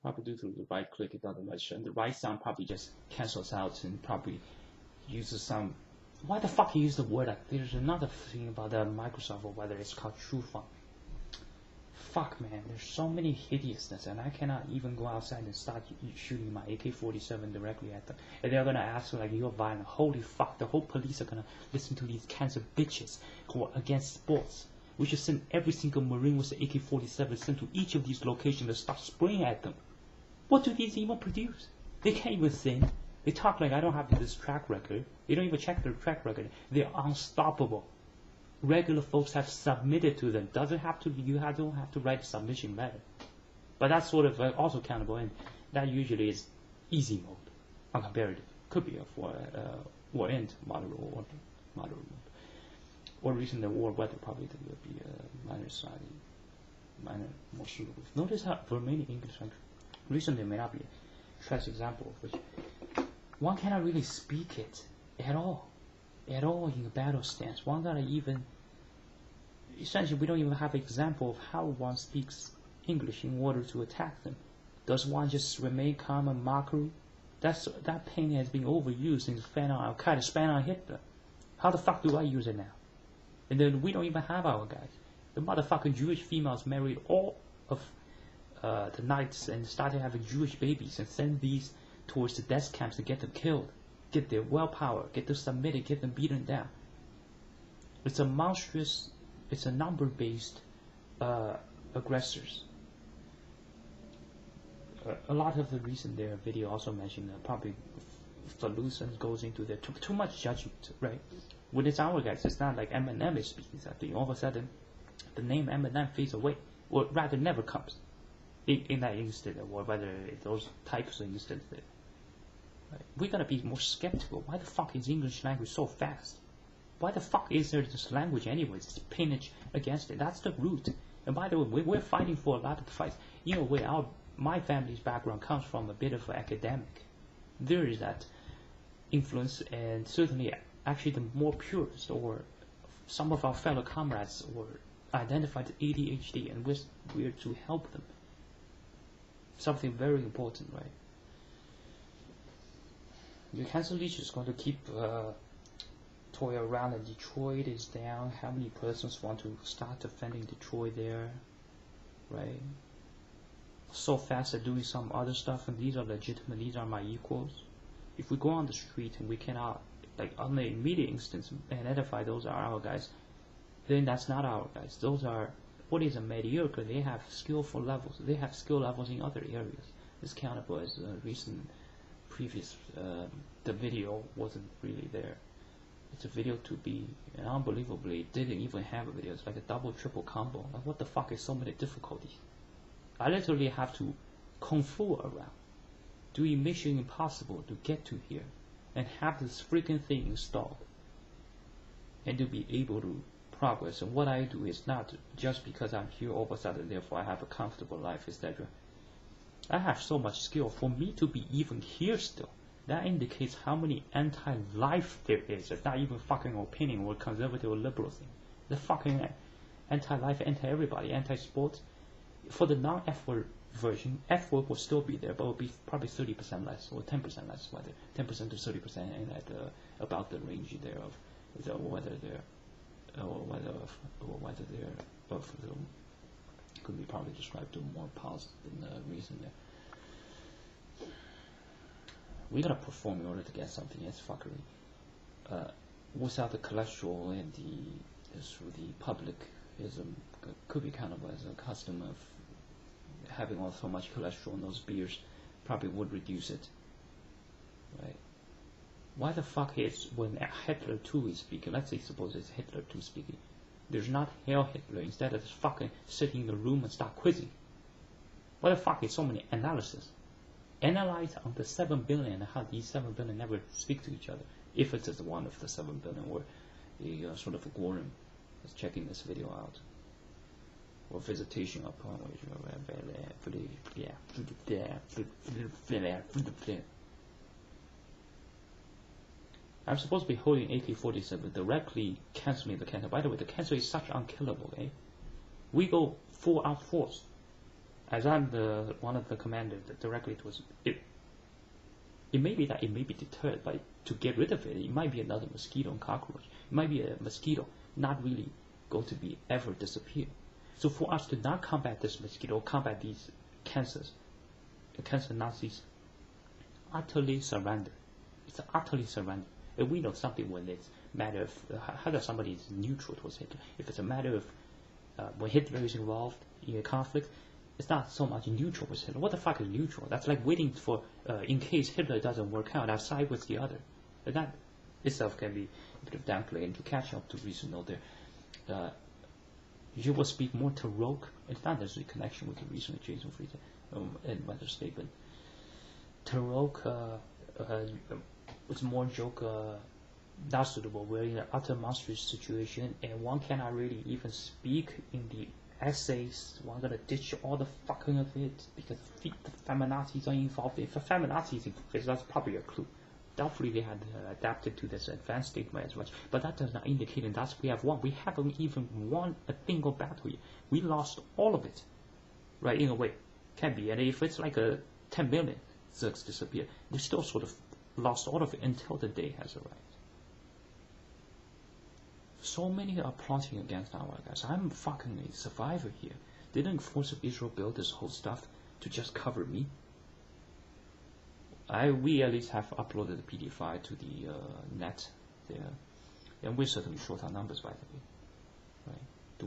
Probably due to the right click, it doesn't register. And the right sound probably just cancels out and probably uses some. Why the fuck you use the word? Like, there's another thing about the Microsoft or whether it's called True Font. Fuck man, there's so many hideousness, and I cannot even go outside and start shooting my AK-47 directly at them. And they're gonna ask like, you're violent. Holy fuck, the whole police are gonna listen to these cancer bitches who are against sports. We should send every single Marine with the AK-47 sent to each of these locations to start spraying at them. What do these even produce? They can't even sing. They talk like I don't have this track record. They don't even check their track record. They're unstoppable. Regular folks have submitted to them. Doesn't have to. You don't have to write a submission letter. But that's sort of also countable, and that usually is easy mode, uncomparative. Could be for war end moderate or moderate mode. Or recent the war weather probably would be minor more suitable. Notice how for many English countries, recently may not be a fresh example of which one cannot really speak it at all in a battle stance. One gotta even, essentially we don't even have an example of how one speaks English in order to attack them. Does one just remain calm and mockery? That pain has been overused in span on Al-Qaeda, span on Hitler. How the fuck do I use it now? And then we don't even have our guys. The motherfucking Jewish females married all of the knights and started having Jewish babies and send these towards the death camps to get them killed, get their willpower, get them submitted, get them beaten down. It's a monstrous, it's a number-based aggressors. A lot of the recent their video also mentioned probably solutions goes into there too much judgment, right? When it's our guys, it's not like Eminem is speaking something. All of a sudden, the name Eminem fades away, or rather never comes in that instant, or whether those types of instances. Right? We gotta be more skeptical. Why the fuck is English language so fast? Why the fuck is there this language anyways? It's pinnage against it. That's the root. And by the way, we're fighting for a lot of the fights. You know, my family's background comes from a bit of an academic. There is that influence, and certainly actually the more purest or some of our fellow comrades or identified ADHD, and we're to help them. Something very important, right? The cancer leech is going to keep toy around, and Detroit is down. How many persons want to start defending Detroit there, right? So fast at doing some other stuff, and these are legitimate, these are my equals. If we go on the street and we cannot, like on the immediate instance, identify those are our guys, then that's not our guys. Those are, what is a mediocre? They have skillful levels. They have skill levels in other areas. It's countable as previous, the video wasn't really there. It's a video to be, and unbelievably, it didn't even have a video. It's like a double, triple combo. Like, what the fuck is so many difficulties? I literally have to kung fu around, doing mission impossible to get to here, and have this freaking thing installed, and to be able to progress. And what I do is not just because I'm here all of a sudden, therefore I have a comfortable life, etc. I have so much skill. For me to be even here still, that indicates how many anti-life there is. It's not even fucking opinion or conservative or liberal thing. The fucking anti-life, anti-everybody, anti-sports. For the non-F-word version, F-word will still be there, but it will be probably 30% less or 10% less, whether 10% to 30%, and at about the range there of whether they're of the, could be probably described to more positive than the reason there. We gotta perform in order to get something. It's fuckery. Without the cholesterol and the public could be kind of as a custom of having all so much cholesterol in those beers, probably would reduce it. Right? Why the fuck is when Hitler 2 is speaking, let's say suppose it's Hitler 2 speaking, there's not Hail Hitler, instead of just fucking sitting in the room and start quizzing? Why the fuck is so many analysis? Analyze on the 7 billion and how these 7 billion never speak to each other. If it is one of the 7 billion, or the sort of a quorum is checking this video out, or visitation upon which I'm supposed to be holding AK-47 directly canceling the cancer. By the way, the cancer is such unkillable, eh? We go full out force. as I'm the one of the commanders that directly it was it. It may be that it may be deterred, but to get rid of it, it might be another mosquito and cockroach. It might be a mosquito, not really going to be ever disappear. So for us to not combat this mosquito, combat these cancers, cancer Nazis, utterly surrender. It's utterly surrender. And we know something when it's a matter of how somebody is neutral towards Hitler. If it's a matter of when Hitler is involved in a conflict, it's not so much neutral with Hitler. What the fuck is neutral? That's like waiting for, in case Hitler doesn't work out, I'll side with the other. And that itself can be a bit of downplay. And to catch up to recent note there, you will speak more to rogue. It's not necessarily connection with the recent Jason Frieden and Weather statement. To rogue it's more joke, not suitable. We're in an utter monstrous situation, and one cannot really even speak in the essays. One gonna ditch all the fucking of it because the feminazis are involved. If the feminazis involved, that's probably a clue. Doubtfully they had adapted to this advanced statement as much, but that does not indicate that that's we have won. We haven't even won a single battle yet. We lost all of it, right? In a way, can be. And if it's like a 10 million Zergs disappear, we still sort of lost all of it until the day has arrived. So many are plotting against our guys. I'm fucking a survivor here. Didn't Force of Israel build this whole stuff to just cover me? We at least have uploaded the PDF file to the net there, and we're certainly short on numbers, by the way.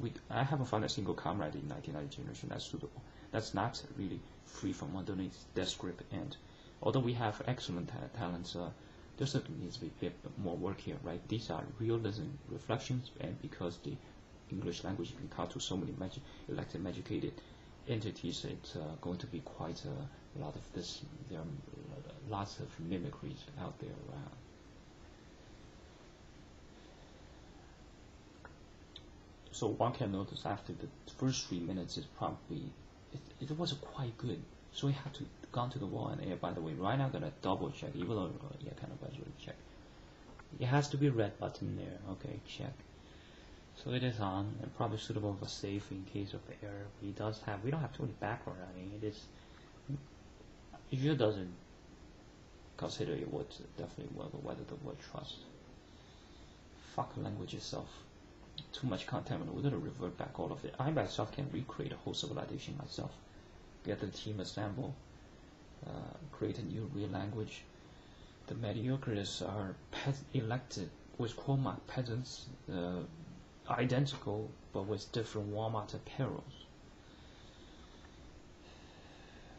Right? I haven't found a single comrade in 1990 generation that's suitable. That's not really free from underneath death grip, and although we have excellent talents, there certainly needs to be a bit more work here, right? These are realism reflections, and because the English language has been taught to so many elected, educated entities, it's going to be quite a lot of this. There are lots of mimicries out there around. So one can notice after the first 3 minutes, it's probably it wasn't quite good. So we have to gone to the wall and air. By the way, right now I'm gonna double check, even though kind of visually check. It has to be a red button there. Okay, check. So it is on and probably suitable for safe in case of error. We don't have too many background. I mean, it sure doesn't consider it would definitely whether the word trust. Fuck language itself. Too much content. We're gonna revert back all of it. I myself can recreate a whole civilization myself. Get the team assemble, create a new real language. The mediocres are elected with quote peasants, identical but with different Walmart apparels.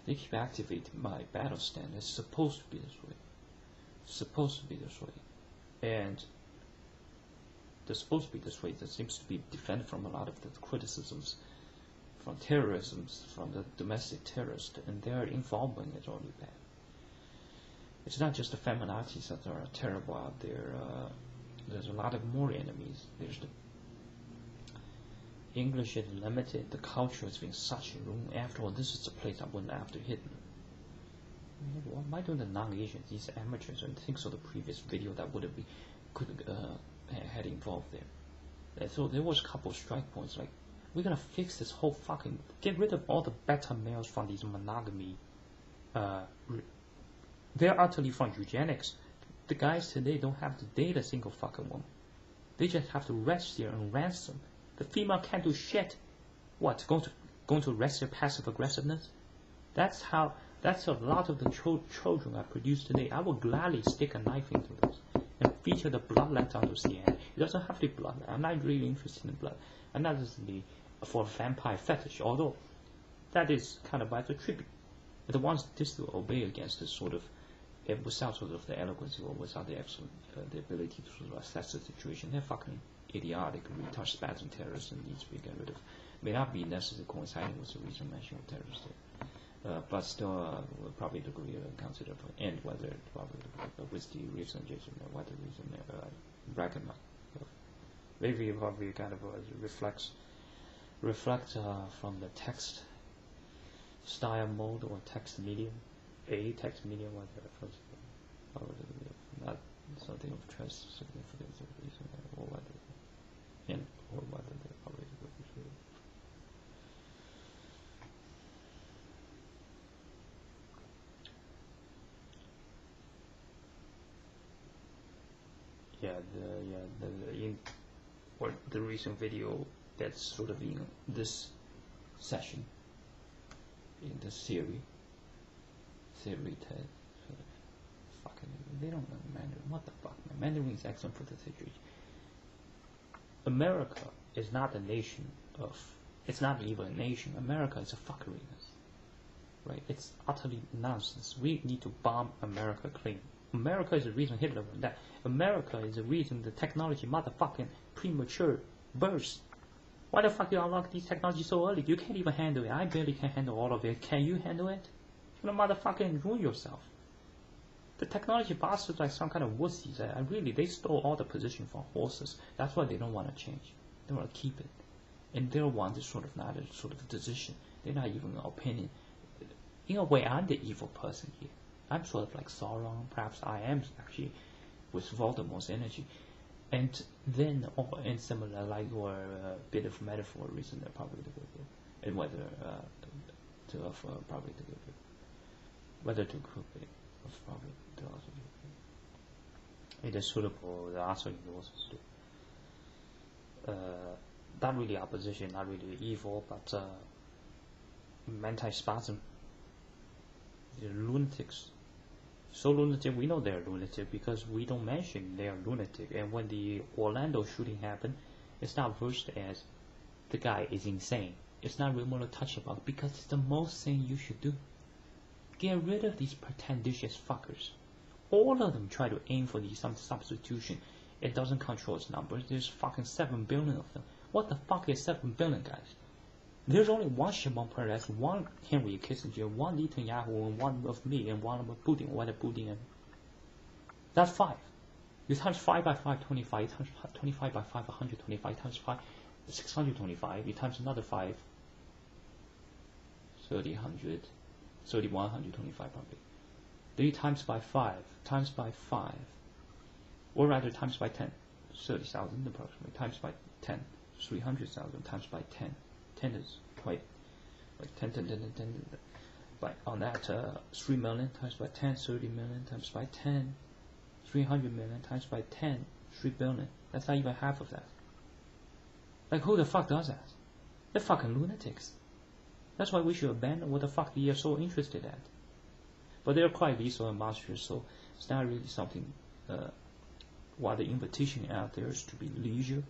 They keep activating my battle stand. It's supposed to be this way. Supposed to be this way. And they're supposed to be this way. That seems to be defended from a lot of the criticisms from terrorism, from the domestic terrorists, and their involvement is already bad. It's not just the feminazis that are terrible out there. There's a lot of more enemies. There's the English is limited. The culture has been such a room. After all, this is the place I went after Hitler. Why don't the non-Asians, these amateurs, and think so? The previous video that would have been had involved there. So there was a couple of strike points like, we're gonna fix this whole fucking, get rid of all the beta males from these monogamy. They're utterly from eugenics. The guys today don't have to date a single fucking woman. They just have to rest there and ransom. The female can't do shit. What? Going to arrest their passive aggressiveness? That's a lot of the children are produced today. I will gladly stick a knife into those and feature the bloodlet onto CNN. It doesn't have to be blood. I'm not really interested in blood. I'm not necessarily for vampire fetish, although that is kind of by the tribute. The ones to obey against this sort of, without sort of the eloquence or without the excellent, the ability to sort of assess the situation, they're fucking idiotic, retard, spasm terrorists, and needs to be get rid of. May not be necessarily coinciding with the recent mention of terrorists there. But still, we'll probably agree consider and whether probably with the recent Jason, whether reason bracket mark. Maybe probably kind of reflect from the text style mode or text medium, text medium, whatever. Not something of trust significance of reason or whether or whether they probably would be true. the recent video that's sort of in this session, in this series test. Fucking, they don't know Mandarin. What the fuck, man? Mandarin is excellent for the situation. America is not a nation of. It's not even a nation. America is a fuckery. Right? It's utterly nonsense. We need to bomb America clean. America is the reason Hitler won that. America is the reason the technology motherfucking premature burst. Why the fuck you unlock these technologies so early? You can't even handle it. I barely can handle all of it. Can you handle it? You're gonna motherfucking ruin yourself. The technology bastards like some kind of wussies. They stole all the position from horses. That's why they don't want to change. They want to keep it. And they want this sort of not a sort of decision. They're not even an opinion. In a way, I'm the evil person here. I'm sort of like Sauron. Perhaps I am actually with Voldemort's energy. And then, and similar, like, or a bit of metaphor reason, probably the good. And whether to offer probably the good. Whether to cook it, probably the also good. It is suitable, the answer is also suitable. Not really opposition, not really evil, but mental spasm. They're lunatics. So lunatic, we know they're lunatic because we don't mention they're lunatic. And when the Orlando shooting happened, it's not versed as the guy is insane. It's not remotely touchable because it's the most thing you should do. Get rid of these pretentious fuckers. All of them try to aim for some substitution. It doesn't control its numbers. There's fucking 7 billion of them. What the fuck is 7 billion, guys? There's only one Shimon Peres, one Henry Kissinger, one Netanyahu, and one of me, and one of Putin, whether Putin and... That's 5. You times 5 by 5, 25. You times 25 by 5, 125. Times 5, 625. You times another 5, 30, 100, 125 probably. 3 times by 5, times by 5, or rather times by 10, 30,000 approximately, times by 10, 300,000 times by 10. 10 is quite like 10. But on that, 3 million times by 10, 30 million times by 10, 300 million times by 10, 3 billion. That's not even half of that. Like, who the fuck does that? They're fucking lunatics. That's why we should abandon what the fuck they are so interested at. But they're quite lethal and monstrous, so it's not really something. While the invitation out there is to be leisure,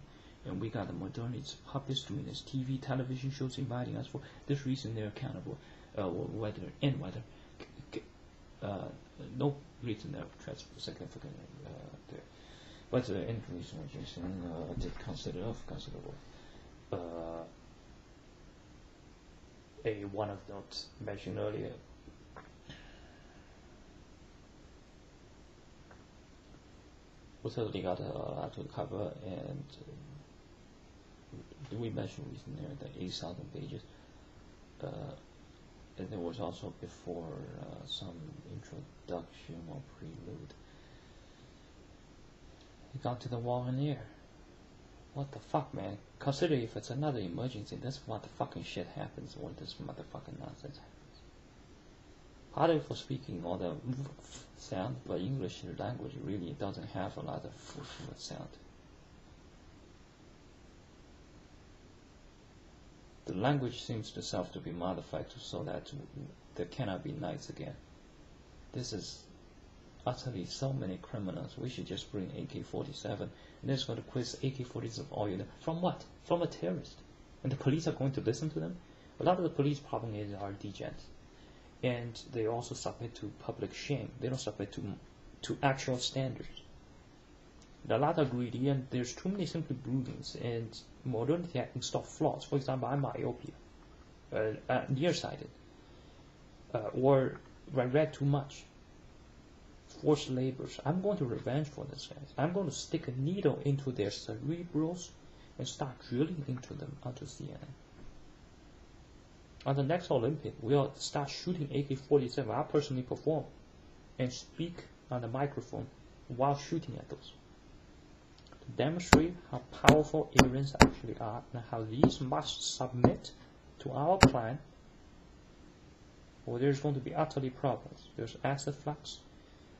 and we got the modernity puppets doing this TV, television shows inviting us for this reason they're accountable. Whether no reason they're significant there. But the end reason did considerable. One of those mentioned earlier. We certainly got to cover, and we mentioned recently the 8,000 pages. And there was also before some introduction or prelude. He got to the war in the air. What the fuck, man? Consider if it's another emergency, that's what the fucking shit happens when this motherfucking nonsense happens. Pardon for speaking all the sound, but English language really doesn't have a lot of sound. The language seems to self to be modified so that there cannot be nights again. This is utterly so many criminals. We should just bring AK-47 and they're just going to quiz AK-47 all you know. From what? From a terrorist. And the police are going to listen to them? A lot of the police problem is are degens. And they also submit to public shame. They don't submit to actual standards. A lot are greedy, and there's too many simply broodings, and modernity install flaws. For example, I'm myopia, nearsighted, or I read too much. Forced labors. I'm going to revenge for this guys. I'm going to stick a needle into their cerebrals and start drilling into them onto CNN. On the next Olympic, we'll start shooting AK-47. I'll personally perform and speak on the microphone while shooting at those. To demonstrate how powerful aliens actually are and how these must submit to our plan, or there's going to be utterly problems. There's acid flux.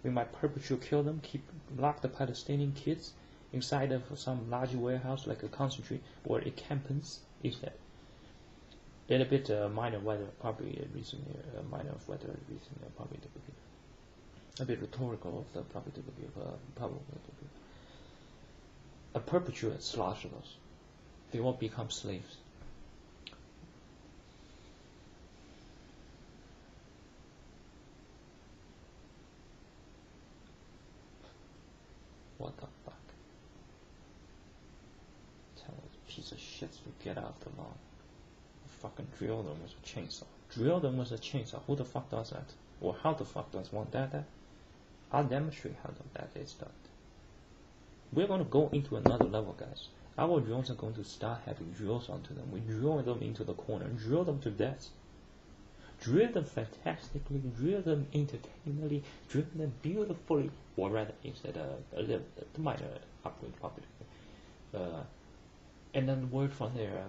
We might purposely kill them, lock the Palestinian kids inside of some large warehouse like a concentrate or a campus, is that a little bit minor weather, probably a reason here, minor of weather reason here, probably a bit rhetorical of the probably to give probably a perpetuate slaughter those. They won't become slaves. What the fuck? Tell those piece of shits to get out of the lawn. Fucking drill them with a chainsaw. Drill them with a chainsaw. Who the fuck does that? Or how the fuck does one do that? I'll demonstrate how that is done. We're going to go into another level, guys. Our drones are going to start having drills onto them. We drill them into the corner, drill them to death. Drill them fantastically, drill them entertainingly, drill them beautifully, or rather, instead a little minor upgrade probably. And then work from there.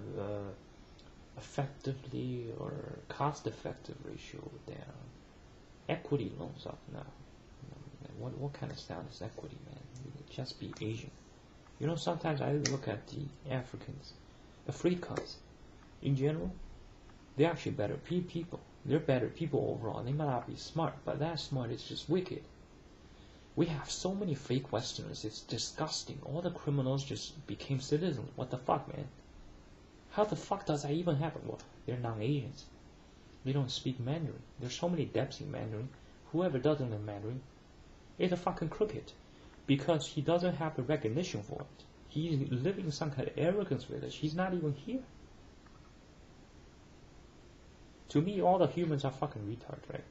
Effectively or cost-effective ratio down. Equity loans up now. What kind of style is equity, man? Just be Asian. You know, sometimes I look at the Africans, the Africans, in general, they're actually better people. They're better people overall. They might not be smart, but that smart is just wicked. We have so many fake Westerners. It's disgusting. All the criminals just became citizens. What the fuck, man? How the fuck does that even happen? Well, they're non-Asians. They don't speak Mandarin. There's so many depths in Mandarin. Whoever doesn't learn Mandarin is a fucking crooked. Because he doesn't have the recognition for it. He's living in some kind of arrogance village. He's not even here. To me, all the humans are fucking retards, right?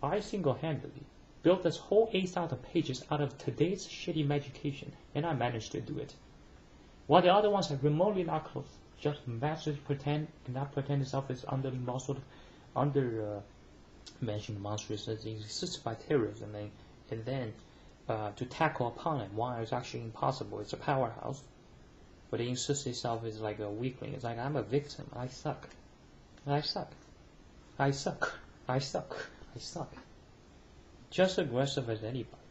I single-handedly built this whole 8,000 pages out of today's shitty education, and I managed to do it. While the other ones are remotely not close. Just massive pretend, not pretend itself is under mentioned monstrous as exists by terrorism, and then to tackle upon it, why it's actually impossible. It's a powerhouse, but it insists itself is like a weakling. It's like, I'm a victim. I suck. I suck. I suck. I suck. I suck. Just aggressive as anybody.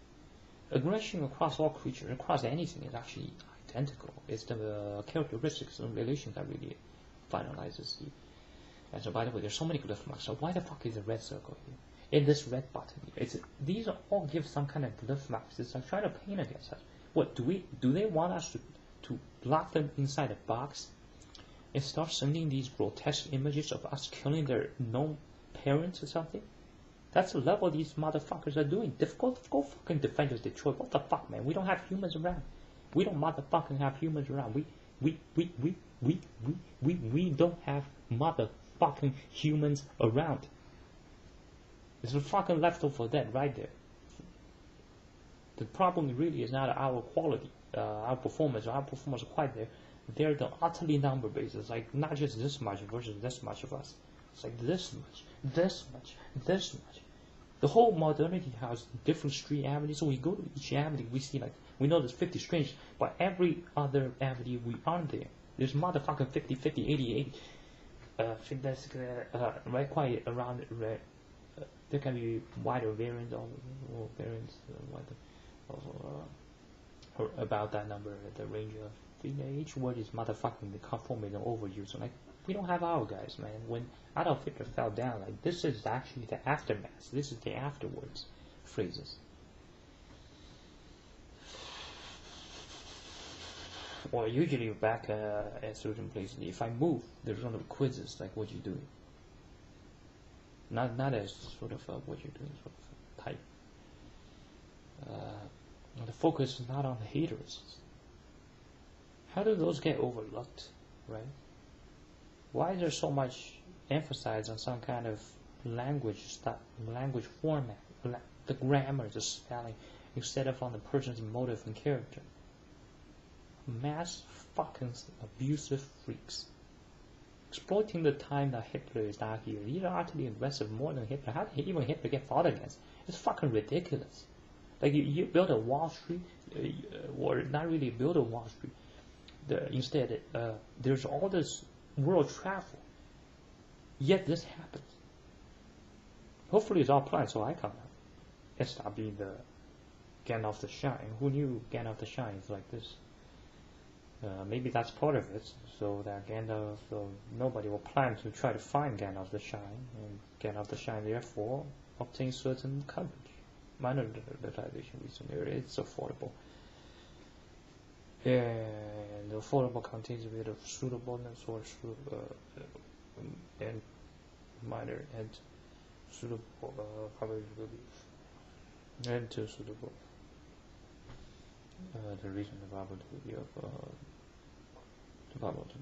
Aggression across all creatures, across anything, is actually identical. It's the characteristics and relations that really finalizes the. And so, by the way, there's so many glyph marks. So why the fuck is a red circle here? In this red button here, these are all give some kind of glyph marks. It's like trying to paint against us. What do they want us to lock them inside a box and start sending these grotesque images of us killing their known parents or something? That's the level these motherfuckers are doing. Go fucking defend us, Detroit. What the fuck, man? We don't have humans around. We don't motherfucking have humans around. We don't have motherfucking humans around. There's a fucking leftover dead right there. The problem really is not our quality, our performance. Our performance is quite there. They're the utterly number basis. Like not just this much versus this much of us. It's like this much, this much, this much. The whole modernity has different street avenues. So we go to each avenue, we see like, we know there's 50 streets, but every other avenue we aren't there. There's motherfucking 50, 50, 80, 80. That's right quite around right. There can be wider variants or variants about that number, the range of each word is motherfucking the conforming and overuse. So like we don't have our guys, man. When Adolf Hitler fell down, like this is actually the aftermath. This is the afterwards phrases. Or usually back at certain places, if I move, there's one of the quizzes like what you doing. Not as sort of what you're doing sort of type. The focus is not on the haters. How do those get overlooked, right? Why is there so much emphasis on some kind of language format, the grammar, the spelling, instead of on the person's motive and character? Mass fucking abusive freaks. Exploiting the time that Hitler is not here. These are utterly aggressive more than Hitler. How did even Hitler get fought against? It's fucking ridiculous. Like you build a Wall Street, or not really build a Wall Street. Instead, there's all this world travel. Yet this happens. Hopefully it's all planned so I come out and stop being the Gandalf the Shine. Who knew Gandalf the Shine is like this? Maybe that's part of it, so that Gandalf, so nobody will plan to try to find Gandalf the Shine, and Gandalf the Shine therefore obtains certain coverage. Monetization reason, it's affordable. And affordable contains a bit of suitableness or and minor and suitable probability and to suitable. The reason the probability of the probability